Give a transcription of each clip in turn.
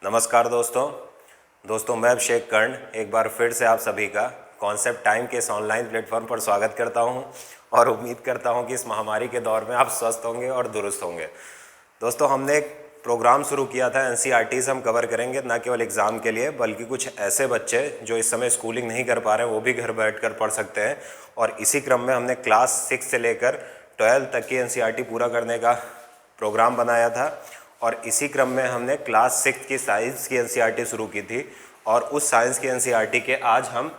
नमस्कार दोस्तों मैं अभिषेक कर्ण एक बार फिर से आप सभी का कॉन्सेप्ट टाइम के इस ऑनलाइन प्लेटफॉर्म पर स्वागत करता हूं और उम्मीद करता हूं कि इस महामारी के दौर में आप स्वस्थ होंगे और दुरुस्त होंगे। दोस्तों, हमने एक प्रोग्राम शुरू किया था, एनसीईआरटीज़ हम कवर करेंगे न केवल एग्ज़ाम के लिए बल्कि कुछ ऐसे बच्चे जो इस समय स्कूलिंग नहीं कर पा रहे हैं वो भी घर बैठकर पढ़ सकते हैं। और इसी क्रम में हमने क्लास 6 से लेकर 12 तक की एनसीईआरटी पूरा करने का प्रोग्राम बनाया था और इसी क्रम में हमने क्लास 6 की साइंस की एनसीईआरटी शुरू की थी और उस साइंस की एनसीईआरटी के आज हम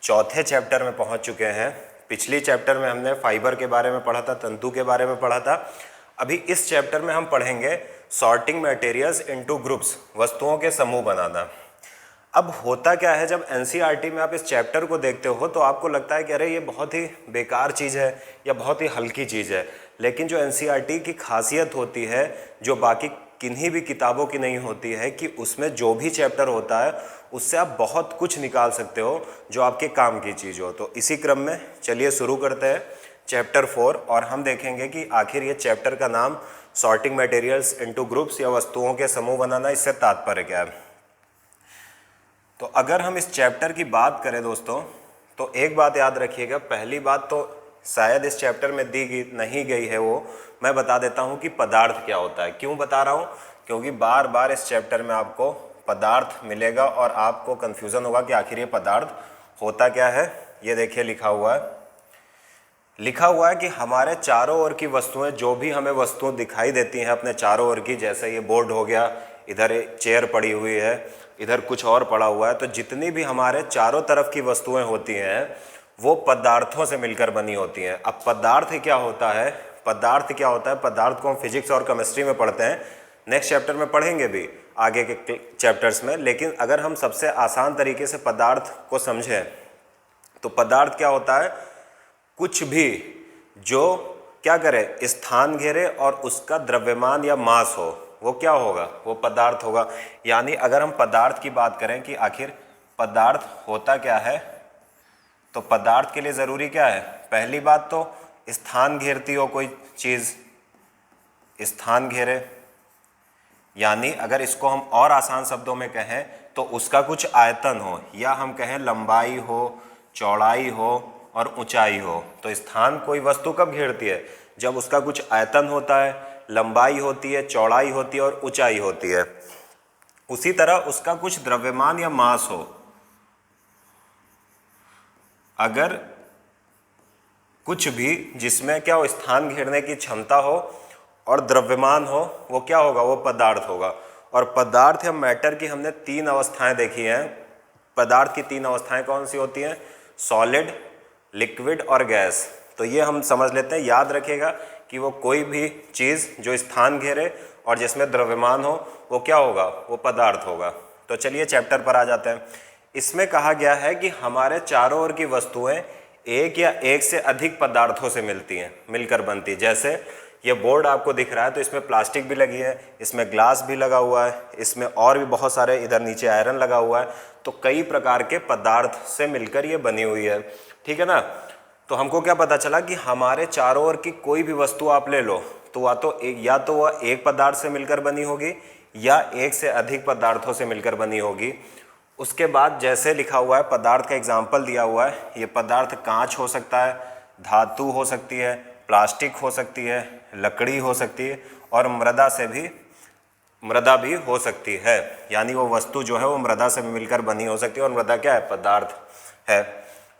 चौथे चैप्टर में पहुंच चुके हैं। पिछली चैप्टर में हमने फाइबर के बारे में पढ़ा था, तंतु के बारे में पढ़ा था। अभी इस चैप्टर में हम पढ़ेंगे सॉर्टिंग मटेरियल्स इनटू ग्रुप्स, वस्तुओं के समूह बनाना। अब होता क्या है, जब एनसीईआरटी में आप इस चैप्टर को देखते हो तो आपको लगता है कि अरे ये बहुत ही बेकार चीज़ है या बहुत ही हल्की चीज़ है, लेकिन जो एनसीईआरटी की खासियत होती है जो बाकी किन्हीं भी किताबों की नहीं होती है कि उसमें जो भी चैप्टर होता है उससे आप बहुत कुछ निकाल सकते हो जो आपके काम की चीज़ हो। तो इसी क्रम में चलिए शुरू करते हैं चैप्टर 4 और हम देखेंगे कि आखिर ये चैप्टर का नाम सॉर्टिंग मटेरियल्स इनटू ग्रुप्स या वस्तुओं के समूह बनाना, इससे तात्पर्य क्या है। तो अगर हम इस चैप्टर की बात करें दोस्तों, तो एक बात याद रखिएगा। पहली बात तो शायद इस चैप्टर में नहीं गई है, वो मैं बता देता हूँ कि पदार्थ क्या होता है। क्यों बता रहा हूँ? क्योंकि बार बार इस चैप्टर में आपको पदार्थ मिलेगा और आपको कन्फ्यूज़न होगा कि आखिर ये पदार्थ होता क्या है। ये देखिए लिखा हुआ है कि हमारे चारों ओर की वस्तुएं, जो भी हमें वस्तुएं दिखाई देती हैं अपने चारों ओर की, जैसे ये बोर्ड हो गया, इधर एक चेयर पड़ी हुई है, इधर कुछ और पड़ा हुआ है, तो जितनी भी हमारे चारों तरफ की वस्तुएं होती हैं वो पदार्थों से मिलकर बनी होती हैं। अब पदार्थ क्या होता है? पदार्थ को हम फिजिक्स और केमिस्ट्री में पढ़ते हैं, नेक्स्ट चैप्टर में पढ़ेंगे भी आगे के चैप्टर्स में। लेकिन अगर हम सबसे आसान तरीके से पदार्थ को समझें तो पदार्थ क्या होता है? कुछ भी जो क्या करे, स्थान घेरे और उसका द्रव्यमान या मास हो, वो क्या होगा? वो पदार्थ होगा। यानी अगर हम पदार्थ की बात करें कि आखिर पदार्थ होता क्या है, तो पदार्थ के लिए ज़रूरी क्या है? पहली बात तो स्थान घेरती हो कोई चीज़, स्थान घेरे, यानी अगर इसको हम और आसान शब्दों में कहें तो उसका कुछ आयतन हो, या हम कहें लंबाई हो, चौड़ाई हो और ऊंचाई हो। तो स्थान कोई वस्तु कब घेरती है? जब उसका कुछ आयतन होता है, लंबाई होती है, चौड़ाई होती है और ऊंचाई होती है। उसी तरह उसका कुछ द्रव्यमान या मास हो। अगर कुछ भी जिसमें क्या हो, स्थान घेरने की क्षमता हो और द्रव्यमान हो, वो क्या होगा? वो पदार्थ होगा। और पदार्थ या मैटर की हमने 3 अवस्थाएं देखी हैं। पदार्थ की 3 अवस्थाएं कौन सी होती हैं? सॉलिड, लिक्विड और गैस। तो ये हम समझ लेते हैं, याद रखिएगा कि वो कोई भी चीज़ जो स्थान घेरे और जिसमें द्रव्यमान हो वो क्या होगा? वो पदार्थ होगा। तो चलिए चैप्टर पर आ जाते हैं। इसमें कहा गया है कि हमारे चारों ओर की वस्तुएं एक या एक से अधिक पदार्थों से मिलकर बनती। जैसे ये बोर्ड आपको दिख रहा है तो इसमें प्लास्टिक भी लगी है, इसमें ग्लास भी लगा हुआ है, इसमें और भी बहुत सारे, इधर नीचे आयरन लगा हुआ है। तो कई प्रकार के पदार्थ से मिलकर ये बनी हुई है, ठीक है ना। तो हमको क्या पता चला कि हमारे चारों ओर की कोई भी वस्तु आप ले लो तो वह एक पदार्थ से मिलकर बनी होगी या एक से अधिक पदार्थों से मिलकर बनी होगी। उसके बाद जैसे लिखा हुआ है, पदार्थ का एग्जाम्पल दिया हुआ है। ये पदार्थ कांच हो सकता है, धातु हो सकती है, प्लास्टिक हो सकती है, लकड़ी हो सकती है और मृदा भी हो सकती है। यानी वो वस्तु जो है वो मृदा से मिलकर बनी हो सकती है और मृदा क्या है? पदार्थ है।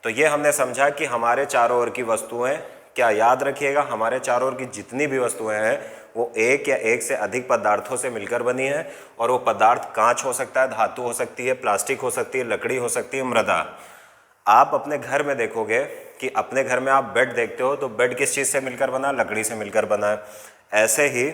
तो ये हमने समझा कि हमारे चारों ओर की वस्तुएं, क्या याद रखिएगा, हमारे चारों ओर की जितनी भी वस्तुएं हैं वो एक या एक से अधिक पदार्थों से मिलकर बनी है। और वो पदार्थ कांच हो सकता है, धातु हो सकती है, प्लास्टिक हो सकती है, लकड़ी हो सकती है, मृदा। आप अपने घर में देखोगे कि अपने घर में आप बेड देखते हो तो बेड किस चीज़ से मिलकर बना? लकड़ी से मिलकर बना है। ऐसे ही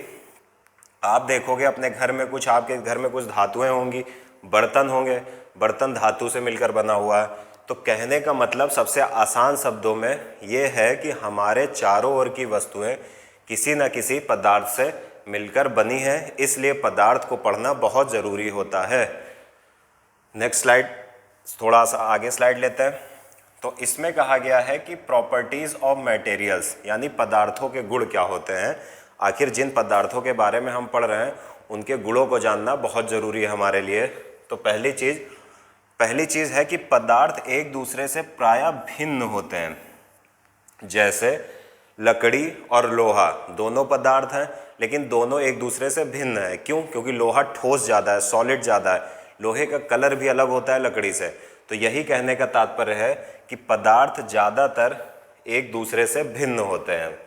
आप देखोगे अपने घर में आपके घर में कुछ धातुएं होंगी, बर्तन होंगे, बर्तन धातु से मिलकर बना हुआ है। तो कहने का मतलब सबसे आसान शब्दों में ये है कि हमारे चारों ओर की वस्तुएं किसी न किसी पदार्थ से मिलकर बनी है, इसलिए पदार्थ को पढ़ना बहुत ज़रूरी होता है। नेक्स्ट स्लाइड, थोड़ा सा आगे स्लाइड लेते हैं। तो इसमें कहा गया है कि प्रॉपर्टीज़ ऑफ मटेरियल्स, यानी पदार्थों के गुण क्या होते हैं। आखिर जिन पदार्थों के बारे में हम पढ़ रहे हैं उनके गुणों को जानना बहुत ज़रूरी है हमारे लिए। तो पहली चीज़ है कि पदार्थ एक दूसरे से प्रायः भिन्न होते हैं। जैसे लकड़ी और लोहा दोनों पदार्थ हैं, लेकिन दोनों एक दूसरे से भिन्न है। क्यों? क्योंकि लोहा ठोस ज़्यादा है, सॉलिड ज़्यादा है, लोहे का कलर भी अलग होता है लकड़ी से। तो यही कहने का तात्पर्य है कि पदार्थ ज़्यादातर एक दूसरे से भिन्न होते हैं।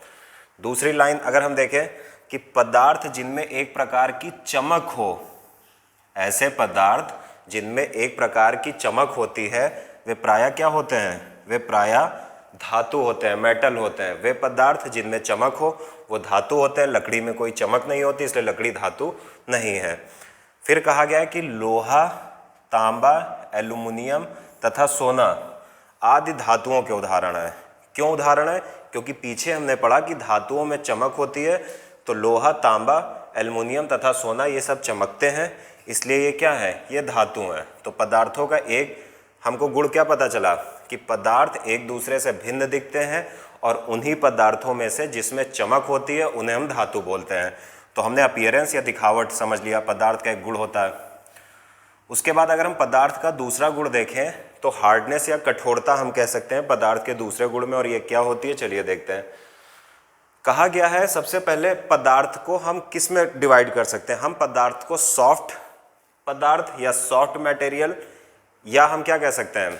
दूसरी लाइन अगर हम देखें कि पदार्थ जिनमें एक प्रकार की चमक हो, ऐसे पदार्थ जिनमें एक प्रकार की चमक होती है वे प्रायः क्या होते हैं? वे प्रायः धातु होते हैं, मेटल होते हैं। वे पदार्थ जिनमें चमक हो वो धातु होते हैं। लकड़ी में कोई चमक नहीं होती, इसलिए लकड़ी धातु नहीं है। फिर कहा गया है कि लोहा, तांबा, एल्यूमिनियम तथा सोना आदि धातुओं के उदाहरण हैं। क्यों उदाहरण है? क्योंकि पीछे हमने पढ़ा कि धातुओं में चमक होती है, तो लोहा, तांबा, एल्यूमिनियम तथा सोना ये सब चमकते हैं, इसलिए ये क्या है? ये धातु हैं। तो पदार्थों का एक हमको गुण क्या पता चला कि पदार्थ एक दूसरे से भिन्न दिखते हैं, और उन्हीं पदार्थों में से जिसमें चमक होती है उन्हें हम धातु बोलते हैं। तो हमने अपीयरेंस या दिखावट समझ लिया, पदार्थ का एक गुण होता है। उसके बाद अगर हम पदार्थ का दूसरा गुण देखें तो हार्डनेस या कठोरता हम कह सकते हैं पदार्थ के दूसरे गुण में, और ये क्या होती है चलिए देखते हैं। कहा गया है सबसे पहले पदार्थ को हम किस में डिवाइड कर सकते हैं? हम पदार्थ को सॉफ्ट पदार्थ या सॉफ्ट मटेरियल, या हम क्या कह सकते हैं?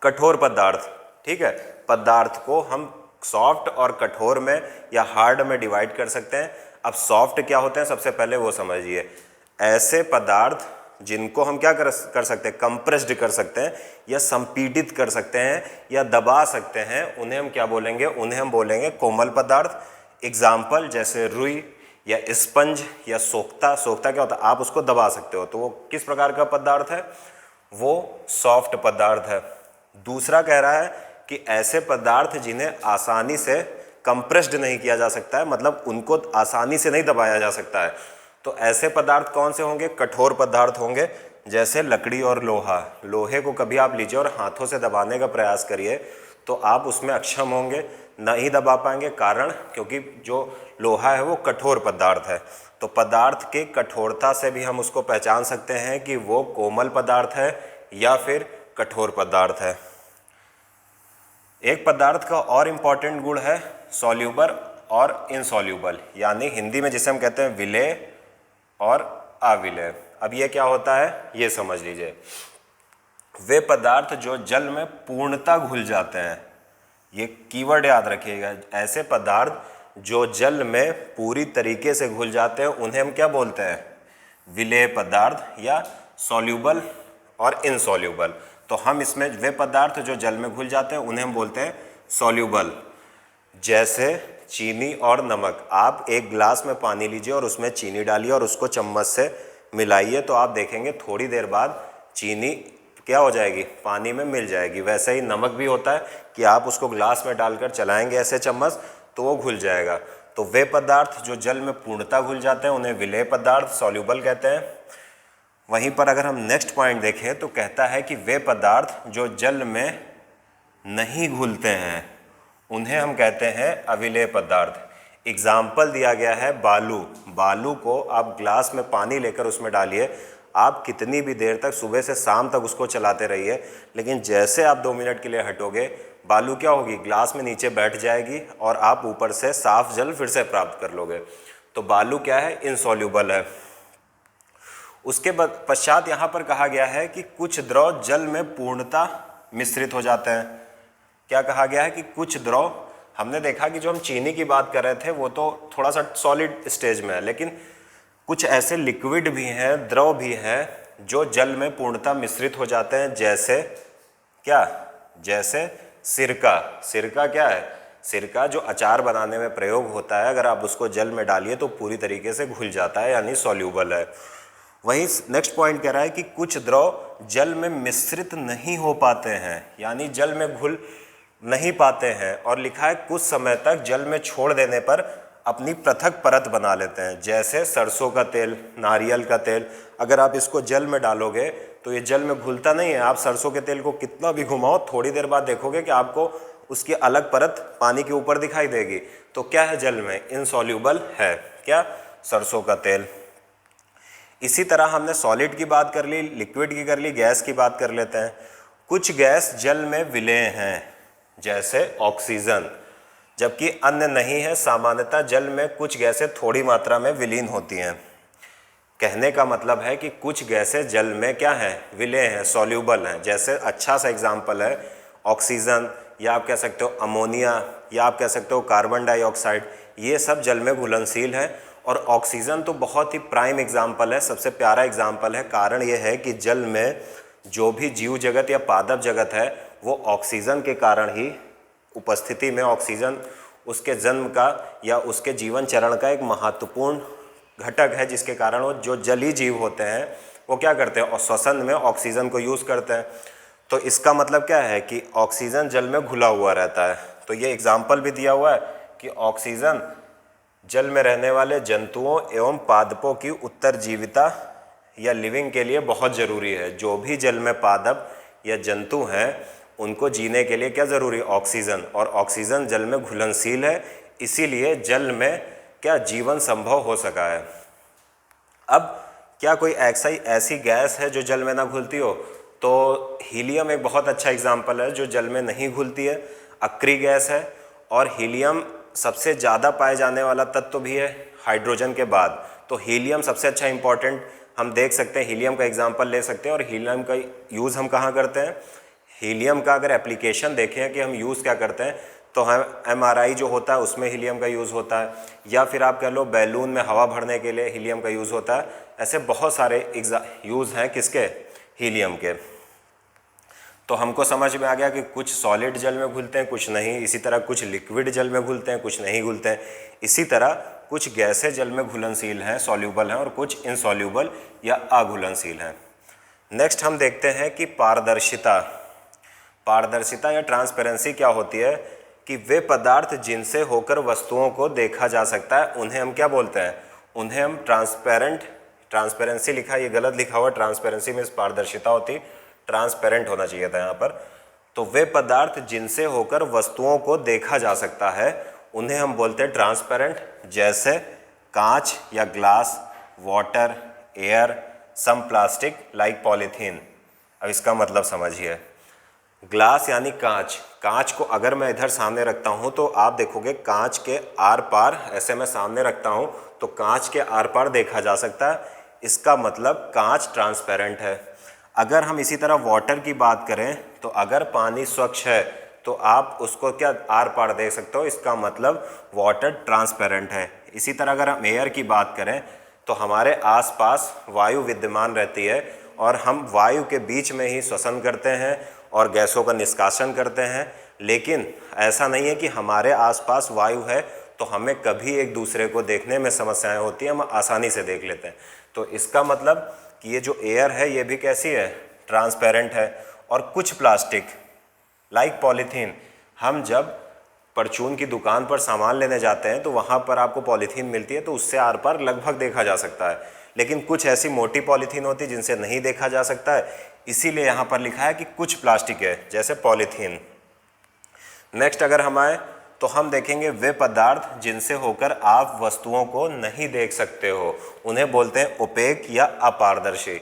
कठोर पदार्थ। ठीक है, पदार्थ को हम सॉफ्ट और कठोर में या हार्ड में डिवाइड कर सकते हैं। अब सॉफ्ट क्या होते हैं सबसे पहले वो समझिए। ऐसे पदार्थ जिनको हम क्या कर सकते हैं? कंप्रेस्ड कर सकते हैं, या संपीड़ित कर सकते हैं, या दबा सकते हैं, उन्हें हम क्या बोलेंगे? उन्हें हम बोलेंगे कोमल पदार्थ। एग्जाम्पल जैसे रुई या स्पंज या सोख्ता। सोख्ता क्या होता है? आप उसको दबा सकते हो, तो वो किस प्रकार का पदार्थ है? वो सॉफ्ट पदार्थ है। दूसरा कह रहा है कि ऐसे पदार्थ जिन्हें आसानी से कंप्रेस्ड नहीं किया जा सकता है, मतलब उनको आसानी से नहीं दबाया जा सकता है, तो ऐसे पदार्थ कौन से होंगे? कठोर पदार्थ होंगे, जैसे लकड़ी और लोहा। लोहे को कभी आप लीजिए और हाथों से दबाने का प्रयास करिए तो आप उसमें अक्षम होंगे, नहीं दबा पाएंगे। कारण क्योंकि जो लोहा है वो कठोर पदार्थ है। तो पदार्थ के कठोरता से भी हम उसको पहचान सकते हैं कि वो कोमल पदार्थ है या फिर कठोर पदार्थ है। एक पदार्थ का और इम्पॉर्टेंट गुण है सॉल्यूबल और इनसॉल्यूबल, यानी हिंदी में जिसे हम कहते हैं विलेय और अविलेय। अब ये क्या होता है ये समझ लीजिए। वे पदार्थ जो जल में पूर्णतः घुल जाते हैं, ये कीवर्ड याद रखिएगा। ऐसे पदार्थ जो जल में पूरी तरीके से घुल जाते हैं उन्हें हम क्या बोलते हैं? विलेय पदार्थ या सॉल्यूबल और इनसॉल्यूबल। तो हम इसमें वे पदार्थ जो जल में घुल जाते हैं उन्हें हम बोलते हैं सॉल्यूबल। जैसे चीनी और नमक। आप एक गिलास में पानी लीजिए और उसमें चीनी डालिए और उसको चम्मच से मिलाइए, तो आप देखेंगे थोड़ी देर बाद चीनी क्या हो जाएगी? पानी में मिल जाएगी। वैसे ही नमक भी होता है कि आप उसको ग्लास में डालकर चलाएंगे ऐसे चम्मच तो वो घुल जाएगा। तो वे पदार्थ जो जल में पूर्णतः घुल जाते हैं उन्हें विलेय पदार्थ सॉल्यूबल कहते हैं। वहीं पर अगर हम नेक्स्ट पॉइंट देखें तो कहता है कि वे पदार्थ जो जल में नहीं घुलते हैं उन्हें हम कहते हैं अविलेय पदार्थ। एग्जाम्पल दिया गया है बालू। बालू को आप ग्लास में पानी लेकर उसमें डालिए, आप कितनी भी देर तक सुबह से शाम तक उसको चलाते रहिए, लेकिन जैसे आप 2 मिनट के लिए हटोगे बालू क्या होगी? ग्लास में नीचे बैठ जाएगी और आप ऊपर से साफ जल फिर से प्राप्त कर लोगे। तो बालू क्या है? इनसॉल्यूबल है। उसके पश्चात यहाँ पर कहा गया है कि कुछ द्रव जल में पूर्णतः मिश्रित हो जाते हैं। क्या कहा गया है? कि कुछ द्रव, हमने देखा कि जो हम चीनी की बात कर रहे थे वो तो थोड़ा सा सॉलिड स्टेज में है, लेकिन कुछ ऐसे लिक्विड भी हैं, द्रव भी हैं जो जल में पूर्णतः मिश्रित हो जाते हैं। जैसे क्या? जैसे सिरका। सिरका क्या है? सिरका जो अचार बनाने में प्रयोग होता है, अगर आप उसको जल में डालिए तो पूरी तरीके से घुल जाता है, यानी सॉल्यूबल है। वहीं नेक्स्ट पॉइंट कह रहा है कि कुछ द्रव जल में मिश्रित नहीं हो पाते हैं, यानी जल में घुल नहीं पाते हैं, और लिखा है कुछ समय तक जल में छोड़ देने पर अपनी पृथक परत बना लेते हैं। जैसे सरसों का तेल, नारियल का तेल, अगर आप इसको जल में डालोगे तो ये जल में घुलता नहीं है। आप सरसों के तेल को कितना भी घुमाओ, थोड़ी देर बाद देखोगे कि आपको उसकी अलग परत पानी के ऊपर दिखाई देगी। तो क्या है? जल में इनसॉल्यूबल है। क्या? सरसों का तेल। इसी तरह हमने सॉलिड की बात कर ली, लिक्विड की कर ली, गैस की बात कर लेते हैं। कुछ गैस जल में विलेय हैं जैसे ऑक्सीजन, जबकि अन्य नहीं है। सामान्यतः जल में कुछ गैसें थोड़ी मात्रा में विलीन होती हैं। कहने का मतलब है कि कुछ गैसें जल में क्या हैं, विलेय हैं, सॉल्यूबल हैं। जैसे अच्छा सा एग्जाम्पल है ऑक्सीजन, या आप कह सकते हो अमोनिया, या आप कह सकते हो कार्बन डाइऑक्साइड। ये सब जल में घुलनशील है। और ऑक्सीजन तो बहुत ही प्राइम एग्जाम्पल है, सबसे प्यारा एग्जाम्पल है। कारण ये है कि जल में जो भी जीव जगत या पादप जगत है वो ऑक्सीजन के कारण ही उपस्थिति में, ऑक्सीजन उसके जन्म का या उसके जीवन चरण का एक महत्वपूर्ण घटक है, जिसके कारण वो जो जलीय जीव होते हैं वो क्या करते हैं, और श्वसन में ऑक्सीजन को यूज़ करते हैं। तो इसका मतलब क्या है कि ऑक्सीजन जल में घुला हुआ रहता है। तो ये एग्जाम्पल भी दिया हुआ है कि ऑक्सीजन जल में रहने वाले जंतुओं एवं पादपों की उत्तरजीविता या लिविंग के लिए बहुत ज़रूरी है। जो भी जल में पादप या जंतु हैं उनको जीने के लिए क्या ज़रूरी है, ऑक्सीजन। और ऑक्सीजन जल में घुलनशील है, इसीलिए जल में क्या जीवन संभव हो सका है। अब क्या कोई ऐसी गैस है जो जल में ना घुलती हो? तो हीलियम एक बहुत अच्छा एग्जाम्पल है जो जल में नहीं घुलती है, अक्रिय गैस है। और हीलियम सबसे ज़्यादा पाए जाने वाला तत्व भी है हाइड्रोजन के बाद। तो हीलियम सबसे अच्छा इंपॉर्टेंट हम देख सकते हैं, हीलियम का एग्जाम्पल ले सकते हैं। और हीलियम का यूज़ हम कहाँ करते हैं? हीलियम का अगर एप्लीकेशन देखें कि हम यूज़ क्या करते हैं, तो हम MRI जो होता है उसमें हीलियम का यूज़ होता है, या फिर आप कह लो बैलून में हवा भरने के लिए हीलियम का यूज़ होता है। ऐसे बहुत सारे यूज़ हैं किसके, हीलियम के। तो हमको समझ में आ गया कि कुछ सॉलिड जल में घुलते हैं, कुछ नहीं। इसी तरह कुछ लिक्विड जल में घुलते हैं, कुछ नहीं घुलते हैं। इसी तरह कुछ गैसें जल में घुलनशील हैं, सॉल्यूबल हैं, और कुछ इनसॉल्यूबल या अघुलनशील हैं। नेक्स्ट हम देखते हैं कि पारदर्शिता। पारदर्शिता या ट्रांसपेरेंसी क्या होती है कि वे पदार्थ जिनसे होकर वस्तुओं को देखा जा सकता है उन्हें हम क्या बोलते हैं, उन्हें हम ट्रांसपेरेंसी लिखा, ये गलत लिखा हुआ। ट्रांसपेरेंसी में पारदर्शिता होती, ट्रांसपेरेंट होना चाहिए था यहाँ पर। तो वे पदार्थ जिनसे होकर वस्तुओं को देखा जा सकता है उन्हें हम बोलते हैं ट्रांसपेरेंट, जैसे कांच या ग्लास, वाटर, एयर, सम प्लास्टिक लाइक पॉलीथीन। अब इसका मतलब समझिए, ग्लास यानी कांच। कांच को अगर मैं इधर सामने रखता हूँ तो आप देखोगे कांच के आर पार, ऐसे मैं सामने रखता हूँ तो कांच के आर पार देखा जा सकता है। इसका मतलब कांच ट्रांसपेरेंट है। अगर हम इसी तरह वाटर की बात करें तो अगर पानी स्वच्छ है तो आप उसको क्या आर पार देख सकते हो, इसका मतलब वाटर ट्रांसपेरेंट है। इसी तरह अगर हम एयर की बात करें तो हमारे आसपास वायु विद्यमान रहती है और हम वायु के बीच में ही श्वसन करते हैं और गैसों का निष्कासन करते हैं। लेकिन ऐसा नहीं है कि हमारे आसपास वायु है तो हमें कभी एक दूसरे को देखने में समस्याएं होती हैं, हम आसानी से देख लेते हैं। तो इसका मतलब कि ये जो एयर है ये भी कैसी है, ट्रांसपेरेंट है। और कुछ प्लास्टिक लाइक पॉलीथीन, हम जब परचून की दुकान पर सामान लेने जाते हैं तो वहाँ पर आपको पॉलीथीन मिलती है, तो उससे आर पार लगभग देखा जा सकता है। लेकिन कुछ ऐसी मोटी पॉलीथीन होती है जिनसे नहीं देखा जा सकता है, इसीलिए यहाँ पर लिखा है कि कुछ प्लास्टिक है जैसे पॉलीथीन। नेक्स्ट अगर हम आए तो हम देखेंगे वे पदार्थ जिनसे होकर आप वस्तुओं को नहीं देख सकते हो, उन्हें बोलते हैं ओपेक या अपारदर्शी।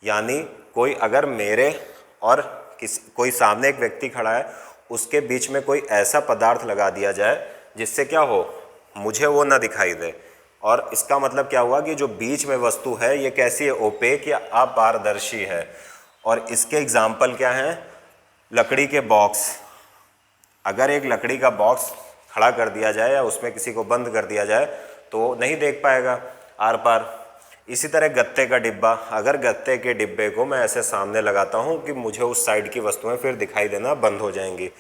यानी कोई अगर मेरे और कोई सामने एक व्यक्ति खड़ा है, उसके बीच में कोई ऐसा पदार्थ लगा दिया जाए जिससे क्या हो, मुझे वो ना दिखाई दे। और इसका मतलब क्या हुआ कि जो बीच में वस्तु है ये कैसी है, ओपेक या अपारदर्शी है। और इसके एग्जाम्पल क्या हैं, लकड़ी के बॉक्स। अगर एक लकड़ी का बॉक्स खड़ा कर दिया जाए या उसमें किसी को बंद कर दिया जाए तो नहीं देख पाएगा आर पार। इसी तरह गत्ते का डिब्बा, अगर गत्ते के डिब्बे को मैं ऐसे सामने लगाता हूँ कि मुझे उस साइड की वस्तुएं फिर दिखाई देना बंद हो जाएंगी।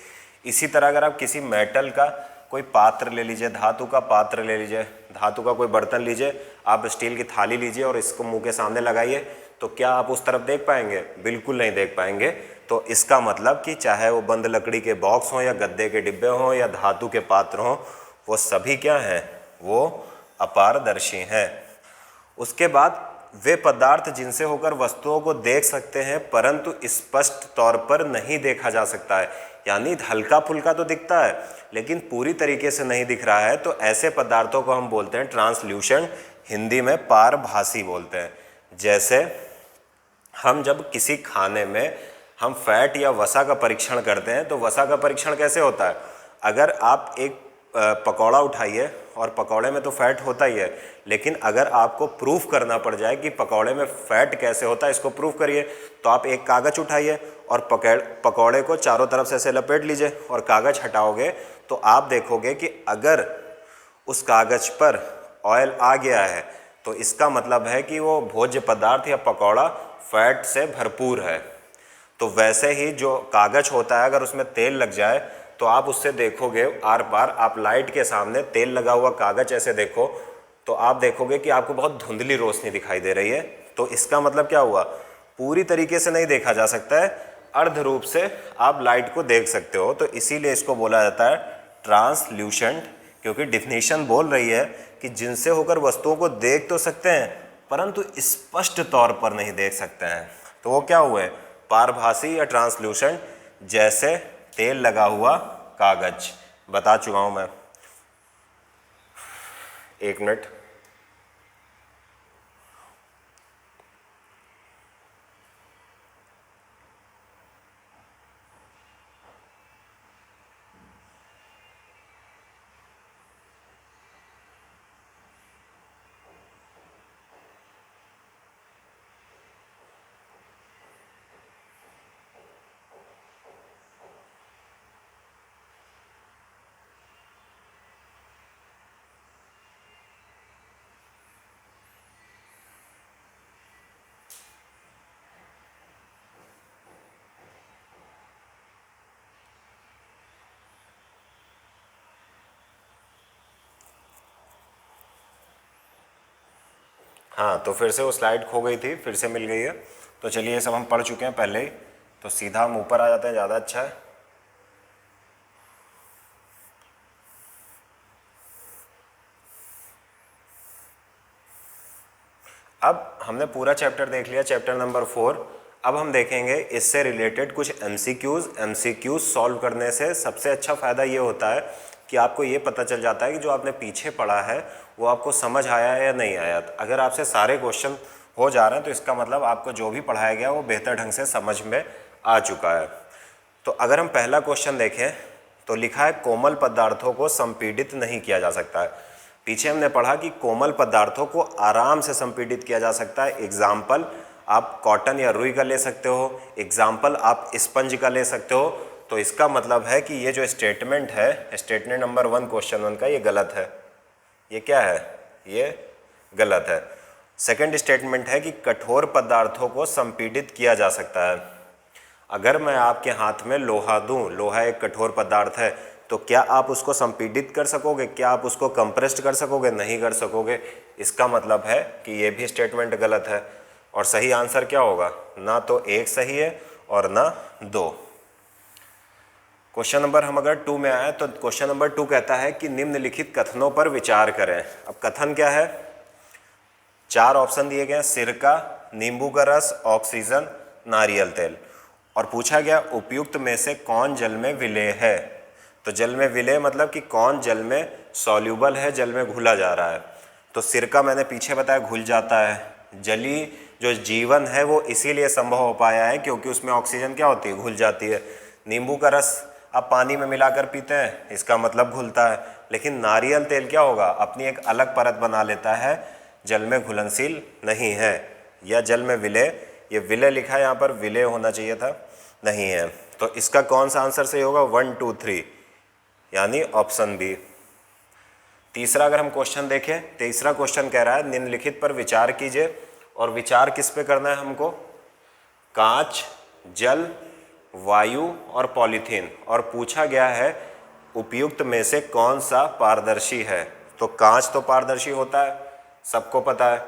इसी तरह अगर आप किसी मेटल का कोई पात्र ले लीजिए, धातु का पात्र ले लीजिए, धातु का कोई बर्तन लीजिए, आप स्टील की थाली लीजिए और इसको मुंह के सामने लगाइए, तो क्या आप उस तरफ देख पाएंगे? बिल्कुल नहीं देख पाएंगे। तो इसका मतलब कि चाहे वो बंद लकड़ी के बॉक्स हों या गद्दे के डिब्बे हों या धातु के पात्र हों, वो सभी क्या हैं, वो अपारदर्शी हैं। उसके बाद वे पदार्थ जिनसे होकर वस्तुओं को देख सकते हैं परंतु स्पष्ट तौर पर नहीं देखा जा सकता है। यानी हल्का फुल्का तो दिखता है लेकिन पूरी तरीके से नहीं दिख रहा है, तो ऐसे पदार्थों को हम बोलते हैं ट्रांसल्यूशन, हिंदी में पारभासी बोलते हैं। जैसे हम जब किसी खाने में हम फैट या वसा का परीक्षण करते हैं तो वसा का परीक्षण कैसे होता है? अगर आप एक पकौड़ा उठाइए और पकौड़े में तो फैट होता ही है, लेकिन अगर आपको प्रूफ करना पड़ जाए कि पकौड़े में फैट कैसे होता है, इसको प्रूफ करिए, तो आप एक कागज़ उठाइए और पकौड़े को चारों तरफ से ऐसे लपेट लीजिए और कागज़ हटाओगे तो आप देखोगे कि अगर उस कागज़ पर ऑयल आ गया है तो इसका मतलब है कि वो भोज्य पदार्थ या पकौड़ा फैट से भरपूर है। तो वैसे ही जो कागज़ होता है अगर उसमें तेल लग जाए तो आप उससे देखोगे, आर पार आप लाइट के सामने तेल लगा हुआ कागज़ ऐसे देखो तो आप देखोगे कि आपको बहुत धुंधली रोशनी दिखाई दे रही है। तो इसका मतलब क्या हुआ? पूरी तरीके से नहीं देखा जा सकता है, अर्ध रूप से आप लाइट को देख सकते हो। तो इसीलिए इसको बोला जाता है ट्रांसल्यूशेंट, क्योंकि डिफिनीशन बोल रही है कि जिनसे होकर वस्तुओं को देख तो सकते हैं परंतु स्पष्ट तौर पर नहीं देख सकते हैं। तो वो क्या हुए? पारभासी या ट्रांसल्यूशेंट, जैसे तेल लगा हुआ कागज। बता चुका हूं मैं। एक मिनट। हाँ, तो फिर से वो स्लाइड खो गई थी, फिर से मिल गई है। तो चलिए, ये सब हम पढ़ चुके हैं पहले ही, तो सीधा हम ऊपर आ जाते हैं, ज़्यादा अच्छा है। अब हमने पूरा चैप्टर देख लिया, चैप्टर नंबर 4। अब हम देखेंगे इससे रिलेटेड कुछ एमसीक्यूज सॉल्व करने से सबसे अच्छा फ़ायदा ये होता है कि आपको ये पता चल जाता है कि जो आपने पीछे पढ़ा है वो आपको समझ आया या नहीं आया। अगर आपसे सारे क्वेश्चन हो जा रहे हैं तो इसका मतलब आपको जो भी पढ़ाया गया वो बेहतर ढंग से समझ में आ चुका है। तो अगर हम पहला क्वेश्चन देखें तो लिखा है कोमल पदार्थों को संपीड़ित नहीं किया जा सकता है। पीछे हमने पढ़ा कि कोमल पदार्थों को आराम से संपीड़ित किया जा सकता है। एग्जाम्पल आप कॉटन या रुई का ले सकते हो, एग्जाम्पल आप स्पंज का ले सकते हो। तो इसका मतलब है कि ये जो स्टेटमेंट है, स्टेटमेंट नंबर 1 क्वेश्चन 1 का, ये गलत है। ये क्या है? ये गलत है। सेकंड स्टेटमेंट है कि कठोर पदार्थों को संपीड़ित किया जा सकता है। अगर मैं आपके हाथ में लोहा दूं, लोहा एक कठोर पदार्थ है, तो क्या आप उसको संपीड़ित कर सकोगे? क्या आप उसको कंप्रेस्ड कर सकोगे? नहीं कर सकोगे। इसका मतलब है कि ये भी स्टेटमेंट गलत है। और सही आंसर क्या होगा? ना तो 1 सही है और ना 2। क्वेश्चन नंबर हम अगर 2 में आए तो क्वेश्चन नंबर 2 कहता है कि निम्नलिखित कथनों पर विचार करें। अब कथन क्या है? 4 ऑप्शन दिए गए हैं, सिरका, नींबू का रस, ऑक्सीजन, नारियल तेल। और पूछा गया उपयुक्त में से कौन जल में विलेय है। तो जल में विलेय मतलब कि कौन जल में सॉल्यूबल है, जल में घुला जा रहा है। तो सिरका मैंने पीछे बताया घुल जाता है। जली जो जीवन है वो इसीलिए संभव हो पाया है क्योंकि उसमें ऑक्सीजन क्या होती है? घुल जाती है। नींबू का रस आप पानी में मिलाकर पीते हैं, इसका मतलब घुलता है। लेकिन नारियल तेल क्या होगा? अपनी एक अलग परत बना लेता है, जल में घुलनशील नहीं है। या जल में विलेय, ये विलेय लिखा है यहाँ पर, विलेय होना चाहिए था, नहीं है। तो इसका कौन सा आंसर सही होगा? 1 2 3, यानी ऑप्शन बी। तीसरा अगर हम क्वेश्चन देखें, तीसरा क्वेश्चन कह रहा है निम्नलिखित पर विचार कीजिए। और विचार किस पे करना है हमको? कांच, जल, वायु और पॉलीथीन। और पूछा गया है उपयुक्त में से कौन सा पारदर्शी है। तो कांच तो पारदर्शी होता है, सबको पता है।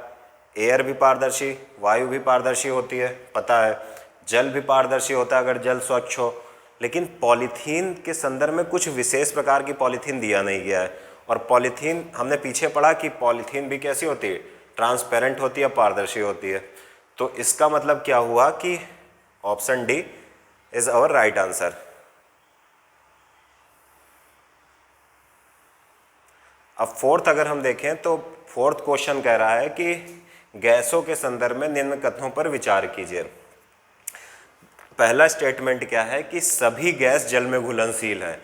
एयर भी पारदर्शी, वायु भी पारदर्शी होती है, पता है। जल भी पारदर्शी होता है अगर जल स्वच्छ हो। लेकिन पॉलीथीन के संदर्भ में कुछ विशेष प्रकार की पॉलीथीन दिया नहीं गया है। और पॉलीथीन हमने पीछे पढ़ा कि पॉलीथीन भी कैसी होती है? ट्रांसपेरेंट होती है, पारदर्शी होती है। तो इसका मतलब क्या हुआ कि option D is our right answer. अब फोर्थ अगर हम देखें तो फोर्थ क्वेश्चन कह रहा है कि गैसों के संदर्भ में निम्न कथनों पर विचार कीजिए। पहला स्टेटमेंट क्या है कि सभी गैस जल में घुलनशील है।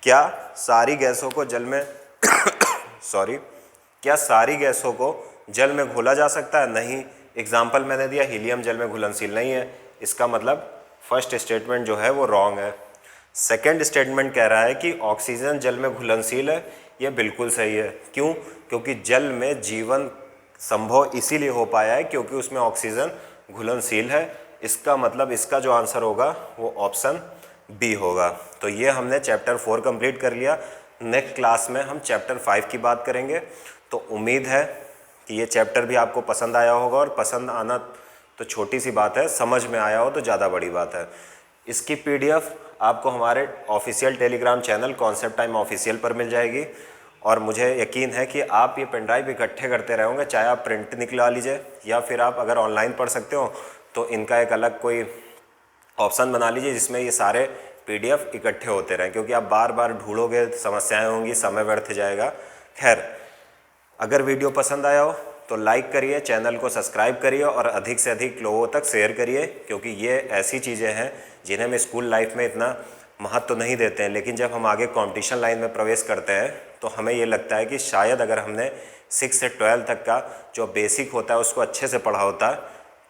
क्या सारी गैसों को जल में क्या सारी गैसों को जल में घोला जा सकता है? नहीं। एग्जाम्पल मैंने दिया, हीलियम जल में घुलनशील नहीं है, इसका मतलब फर्स्ट स्टेटमेंट जो है वो रॉन्ग है। सेकंड स्टेटमेंट कह रहा है कि ऑक्सीजन जल में घुलनशील है, ये बिल्कुल सही है। क्यों? क्योंकि जल में जीवन संभव इसीलिए हो पाया है क्योंकि उसमें ऑक्सीजन घुलनशील है। इसका मतलब इसका जो आंसर होगा वो ऑप्शन बी होगा। तो ये हमने चैप्टर 4 कंप्लीट कर लिया। नेक्स्ट क्लास में हम चैप्टर 5 की बात करेंगे। तो उम्मीद है कि ये चैप्टर भी आपको पसंद आया होगा, और पसंद आना तो छोटी सी बात है, समझ में आया हो तो ज़्यादा बड़ी बात है। इसकी पीडीएफ आपको हमारे official Telegram channel concept time official पर मिल जाएगी, और मुझे यकीन है कि आप ये पेन ड्राइव इकट्ठे करते रहोगे, चाहे आप प्रिंट निकलवा लीजिए या फिर आप अगर ऑनलाइन पढ़ सकते हो तो इनका एक अलग कोई ऑप्शन बना लीजिए जिसमें ये सारे पीडीएफ इकट्ठे होते रहें, क्योंकि आप बार बार ढूंढोगे, समस्याएं होंगी, समय व्यर्थ जाएगा। खैर, अगर वीडियो पसंद आया हो तो लाइक करिए, चैनल को सब्सक्राइब करिए और अधिक से अधिक लोगों तक शेयर करिए, क्योंकि ये ऐसी चीज़ें हैं जिन्हें हम स्कूल लाइफ में इतना महत्व तो नहीं देते हैं, लेकिन जब हम आगे कंपटीशन लाइन में प्रवेश करते हैं तो हमें ये लगता है कि शायद अगर हमने 6 से 12 तक का जो बेसिक होता है उसको अच्छे से पढ़ा होता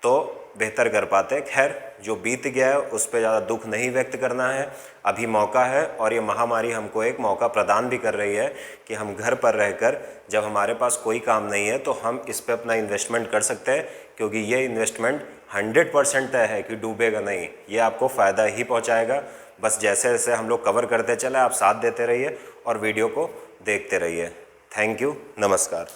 तो बेहतर कर पाते। खैर, जो बीत गया है उस पर ज़्यादा दुख नहीं व्यक्त करना है। अभी मौका है, और ये महामारी हमको एक मौका प्रदान भी कर रही है कि हम घर पर रहकर, जब हमारे पास कोई काम नहीं है तो हम इस पे अपना इन्वेस्टमेंट कर सकते हैं, क्योंकि ये इन्वेस्टमेंट 100% तय है कि डूबेगा नहीं, ये आपको फ़ायदा ही पहुंचाएगा। बस जैसे जैसे हम लोग कवर करते चले, आप साथ देते रहिए और वीडियो को देखते रहिए। थैंक यू, नमस्कार।